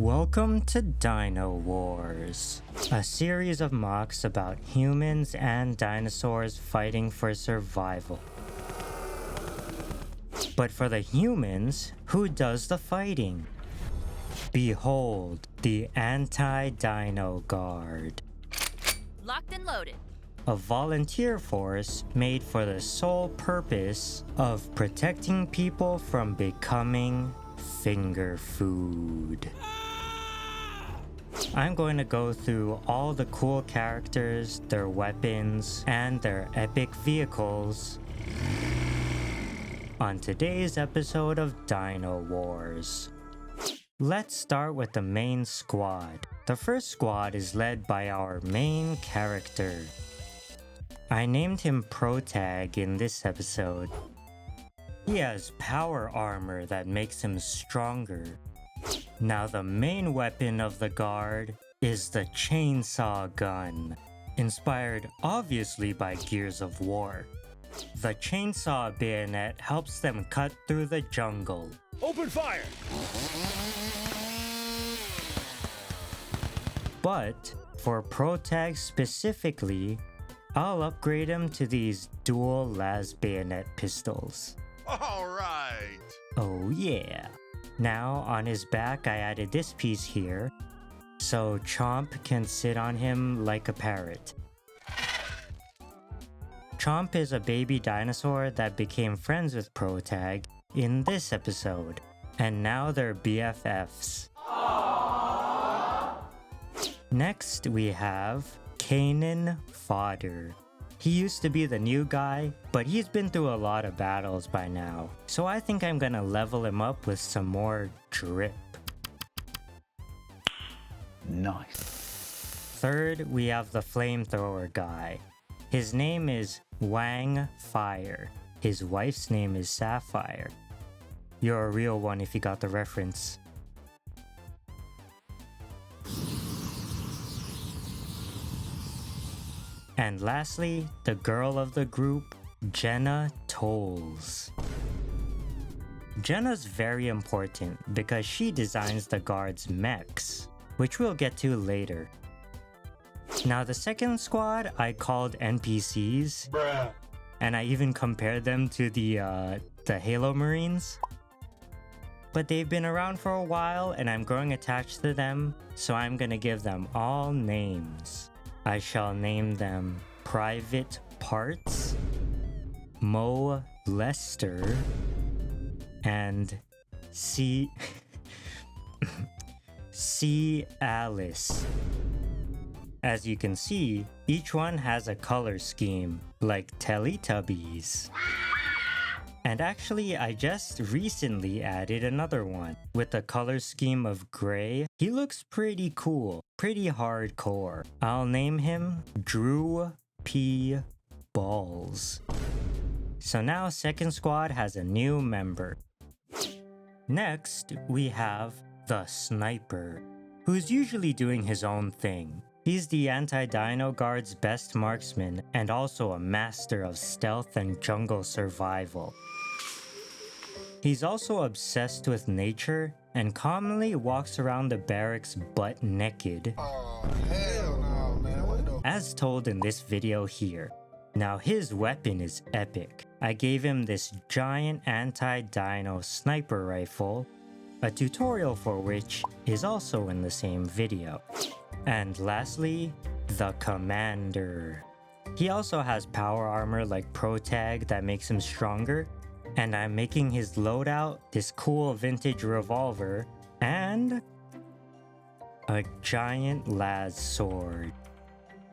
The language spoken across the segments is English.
Welcome to Dino Wars, a series of mocks about humans and dinosaurs fighting for survival. But for the humans, who does the fighting? Behold, the Anti-Dino Guard. Locked and loaded. A volunteer force made for the sole purpose of protecting people from becoming finger food. I'm going to go through all the cool characters, their weapons, and their epic vehicles on today's episode of Dino Wars. Let's start with the main squad. The first squad is led by our main character. I named him Protag in this episode. He has power armor that makes him stronger. Now the main weapon of the guard is the chainsaw gun, inspired obviously by Gears of War. The chainsaw bayonet helps them cut through the jungle. Open fire! But for Protag specifically, I'll upgrade him to these dual las bayonet pistols. Alright! Oh yeah! Now on his back I added this piece here, so Chomp can sit on him like a parrot. Chomp is a baby dinosaur that became friends with Protag in this episode, and now they're BFFs. Next we have Kanan Fodder. He used to be the new guy, but he's been through a lot of battles by now, so I think I'm gonna level him up with some more drip. Nice. Third, we have the flamethrower guy. His name is Wang Fire. His wife's name is Sapphire. You're a real one if you got the reference. And lastly, the girl of the group, Jenna Tolles. Jenna's very important because she designs the guard's mechs, which we'll get to later. Now the second squad I called NPCs, Bruh. and I even compared them to the Halo Marines. But they've been around for a while and I'm growing attached to them, so I'm gonna give them all names. I shall name them Private Parts, Mo Lester, and C Alice. As you can see, each one has a color scheme, like Teletubbies. And actually, I just recently added another one. With the color scheme of gray, he looks pretty cool, pretty hardcore. I'll name him Drew P. Balls. So now second squad has a new member. Next, we have the Sniper, who's usually doing his own thing. He's the Anti-Dino Guard's best marksman and also a master of stealth and jungle survival. He's also obsessed with nature and commonly walks around the barracks butt naked. Oh, hell no, man. What the... As told in this video here. Now his weapon is epic. I gave him this giant anti-dino sniper rifle, a tutorial for which is also in the same video. And lastly, the Commander. He also has power armor like Protag that makes him stronger, and I'm making his loadout this cool vintage revolver and a giant las sword.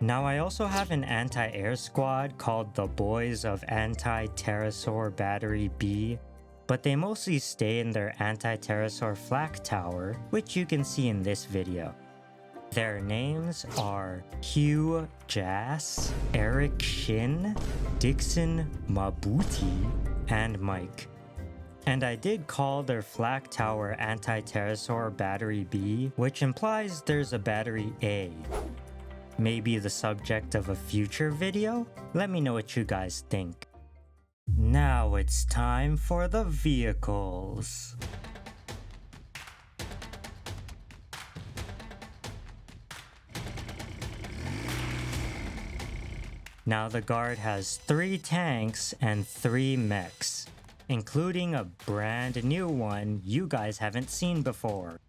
Now I also have an anti-air squad called the Boys of Anti-Pterosaur Battery B, but they mostly stay in their anti-pterosaur flak tower, which you can see in this video. Their names are Hugh Jass, Eric Shin, Dixon Mabuti, and Mike. And I did call their flak tower anti-pterosaur Battery B, which implies there's a Battery A. Maybe the subject of a future video? Let me know what you guys think. Now it's time for the vehicles. Now the guard has 3 tanks and 3 mechs, including a brand new one you guys haven't seen before.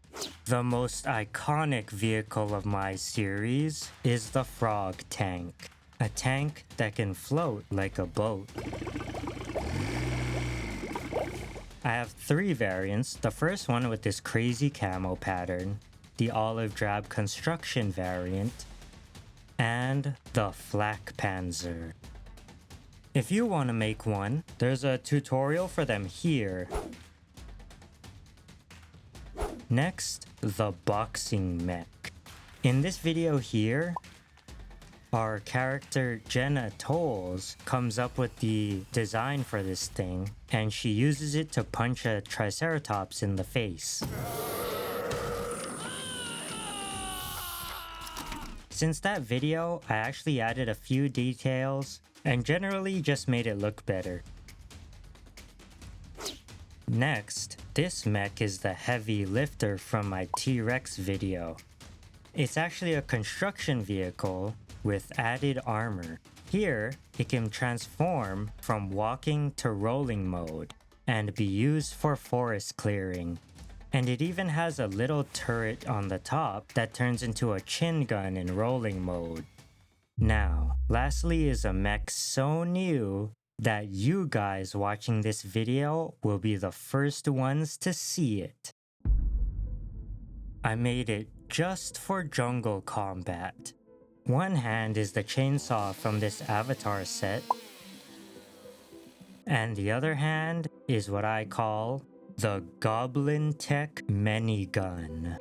The most iconic vehicle of my series is the frog tank, a tank that can float like a boat. I have 3 variants, the first one with this crazy camo pattern, the olive drab construction variant, and the flak panzer. If you want to make one, there's a tutorial for them here. Next, the boxing mech. In this video here, our character Jenna Tolles comes up with the design for this thing, and she uses it to punch a triceratops in the face. Since that video, I actually added a few details and generally just made it look better. Next, this mech is the heavy lifter from my T-Rex video. It's actually a construction vehicle with added armor. Here, it can transform from walking to rolling mode and be used for forest clearing. And it even has a little turret on the top that turns into a chin gun in rolling mode. Now, lastly is a mech so new that you guys watching this video will be the first ones to see it. I made it just for jungle combat. One hand is the chainsaw from this avatar set, and the other hand is what I call the Goblin Tech Minigun.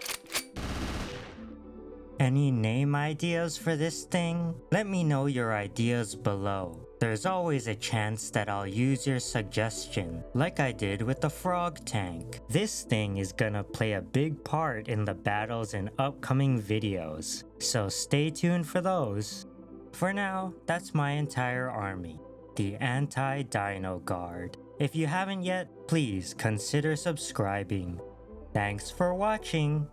Any name ideas for this thing? Let me know your ideas below. There's always a chance that I'll use your suggestion, like I did with the frog tank. This thing is gonna play a big part in the battles in upcoming videos, so stay tuned for those. For now, that's my entire army, the Anti-Dino Guard. If you haven't yet, please consider subscribing. Thanks for watching!